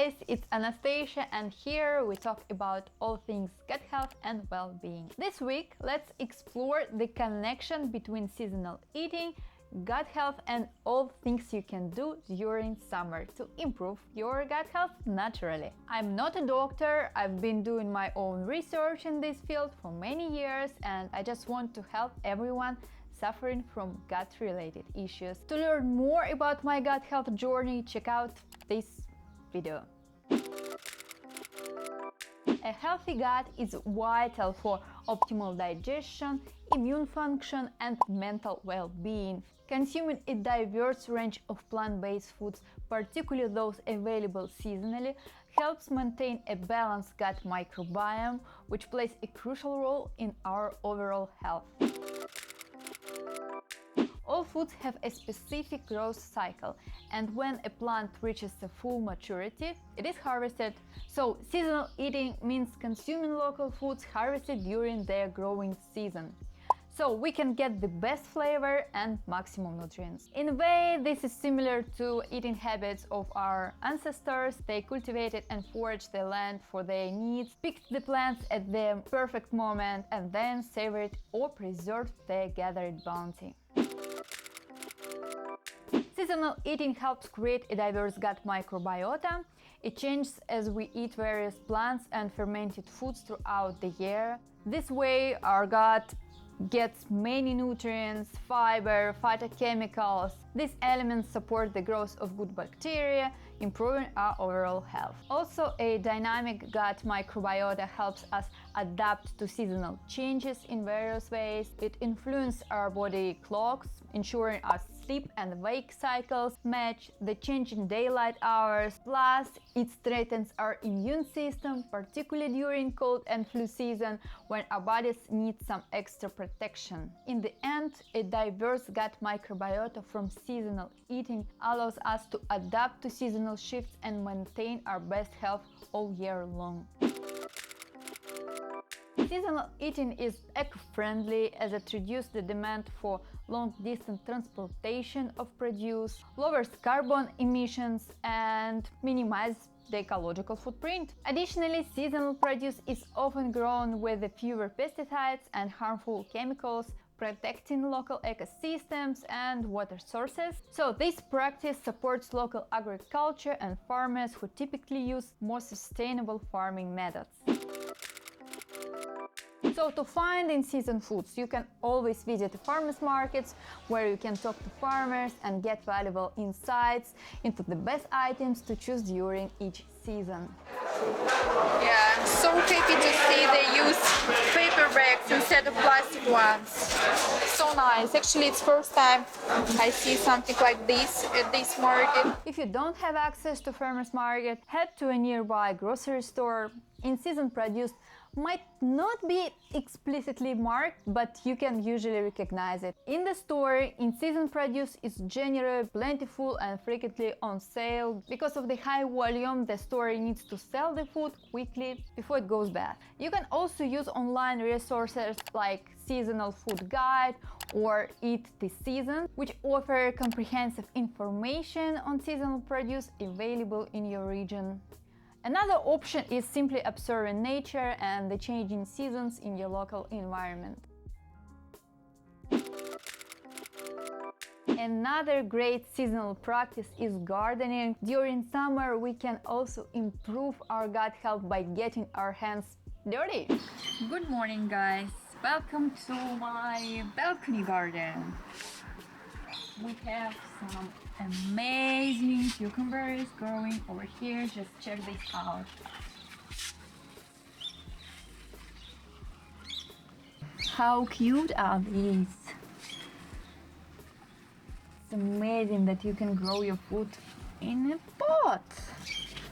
guys, it's Anastasia, and here we talk about all things gut health and well-being. This week, let's explore the connection between seasonal eating, gut health, and all things you can do during summer to improve your gut health naturally. I'm not a doctor, I've been doing my own research in this field for many years, and I just want to help everyone suffering from gut-related issues. To learn more about my gut health journey, check out this video. A healthy gut is vital for optimal digestion, immune function, and mental well-being. Consuming a diverse range of plant-based foods, particularly those available seasonally, helps maintain a balanced gut microbiome, which plays a crucial role in our overall health. All foods have a specific growth cycle, and when a plant reaches a full maturity, it is harvested. So, seasonal eating means consuming local foods harvested during their growing season, so we can get the best flavor and maximum nutrients. In a way, this is similar to eating habits of our ancestors. They cultivated and foraged the land for their needs, picked the plants at the perfect moment, and then savored or preserved their gathered bounty. Seasonal eating helps create a diverse gut microbiota. It changes as we eat various plants and fermented foods throughout the year. This way, our gut gets many nutrients, fiber, phytochemicals. These elements support the growth of good bacteria, improving our overall health. Also, a dynamic gut microbiota helps us adapt to seasonal changes in various ways. It influences our body clocks, ensuring our sleep and wake cycles match the changing daylight hours. Plus, it strengthens our immune system, particularly during cold and flu season, when our bodies need some extra protection. In the end, a diverse gut microbiota from seasonal eating allows us to adapt to seasonal shifts and maintain our best health all year long. Seasonal eating is eco-friendly as it reduces the demand for long-distance transportation of produce, lowers carbon emissions, and minimizes the ecological footprint. Additionally, seasonal produce is often grown with fewer pesticides and harmful chemicals, protecting local ecosystems and water sources. So this practice supports local agriculture and farmers who typically use more sustainable farming methods. So to find in-season foods, you can always visit farmers markets where you can talk to farmers and get valuable insights into the best items to choose during each season. Yeah, I'm so happy to see they use paper bags instead of plastic ones. So nice. Actually, it's first time I see something like this at this market. If you don't have access to farmers market, head to a nearby grocery store. In-season produce might not be explicitly marked, but you can usually recognize it. In the store, in-season produce is generally plentiful and frequently on sale. Because of the high volume, the store needs to sell the food quickly before it goes bad. You can also use online resources like Seasonal Food Guide or Eat This Season, which offer comprehensive information on seasonal produce available in your region. Another option is simply observing nature and the changing seasons in your local environment. Another great seasonal practice is gardening. During summer, we can also improve our gut health by getting our hands dirty. Good morning, guys. Welcome to my balcony garden. We have some amazing cucumbers growing over here. Just check this out. How cute are these? It's amazing that you can grow your food in a pot.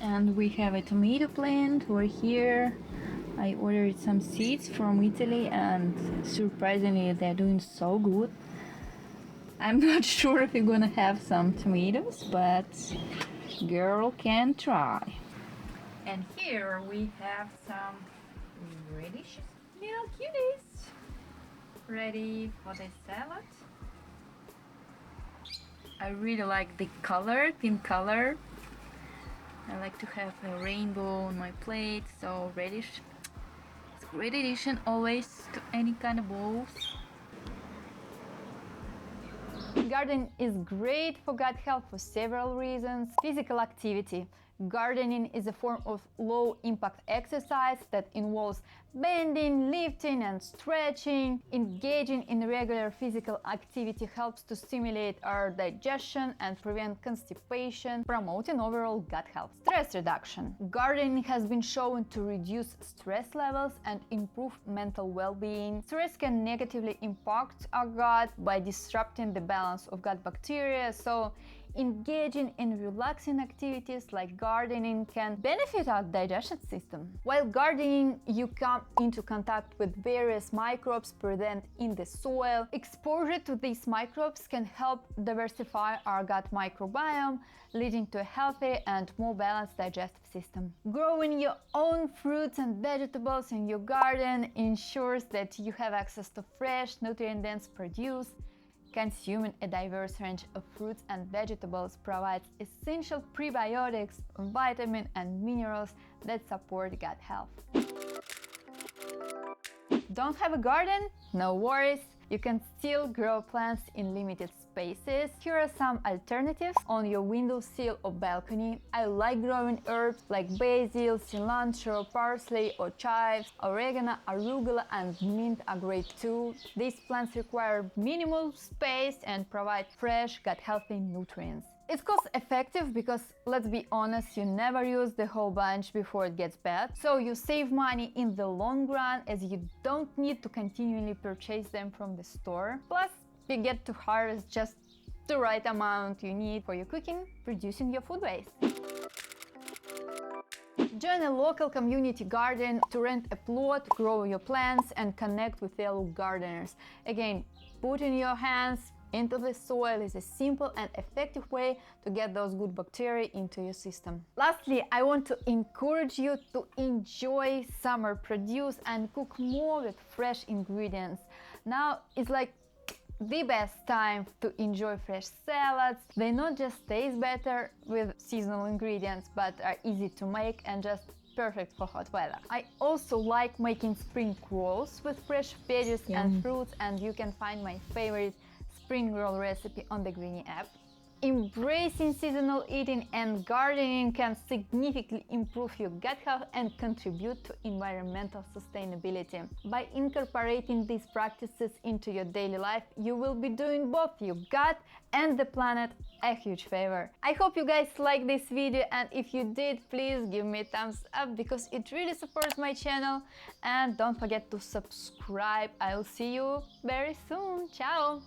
And we have a tomato plant over here. I ordered some seeds from Italy and surprisingly they're doing so good. I'm not sure if you're gonna have some tomatoes, but girl can try. And here we have some reddish little cuties ready for the salad. I really like the color, pink color. I like to have a rainbow on my plate, so reddish. It's a great addition always to any kind of bowls. Gardening is great for gut health for several reasons. Physical activity. Gardening is a form of low-impact exercise that involves bending, lifting, and stretching. Engaging in regular physical activity helps to stimulate our digestion and prevent constipation, promoting overall gut health. Stress reduction. Gardening has been shown to reduce stress levels and improve mental well-being. Stress can negatively impact our gut by disrupting the balance of gut bacteria, so engaging in relaxing activities like gardening can benefit our digestion system. While gardening, you come into contact with various microbes present in the soil. Exposure to these microbes can help diversify our gut microbiome, leading to a healthier and more balanced digestive system. Growing your own fruits and vegetables in your garden ensures that you have access to fresh, nutrient-dense produce. Consuming a diverse range of fruits and vegetables provides essential prebiotics, vitamins, and minerals that support gut health. Don't have a garden? No worries! You can still grow plants in limited spaces. Here are some alternatives on your windowsill or balcony. I like growing herbs like basil, cilantro, parsley or chives. Oregano, arugula and mint are great too. These plants require minimal space and provide fresh, gut-healthy nutrients. It's cost-effective because, let's be honest, you never use the whole bunch before it gets bad. So you save money in the long run as you don't need to continually purchase them from the store. Plus, you get to harvest just the right amount you need for your cooking, reducing your food waste. Join a local community garden to rent a plot, grow your plants, and connect with fellow gardeners. Again, putting your hands into the soil is a simple and effective way to get those good bacteria into your system. Lastly, I want to encourage you to enjoy summer produce and cook more with fresh ingredients. Now it's like the best time to enjoy fresh salads. They not just taste better with seasonal ingredients, but are easy to make and just perfect for hot weather. I also like making spring rolls with fresh veggies and fruits, and you can find my favorite spring roll recipe on the Greenie app. Embracing seasonal eating and gardening can significantly improve your gut health and contribute to environmental sustainability. By incorporating these practices into your daily life, you will be doing both your gut and the planet a huge favor. I hope you guys liked this video, and if you did, please give me a thumbs up because it really supports my channel. And don't forget to subscribe. I'll see you very soon. Ciao!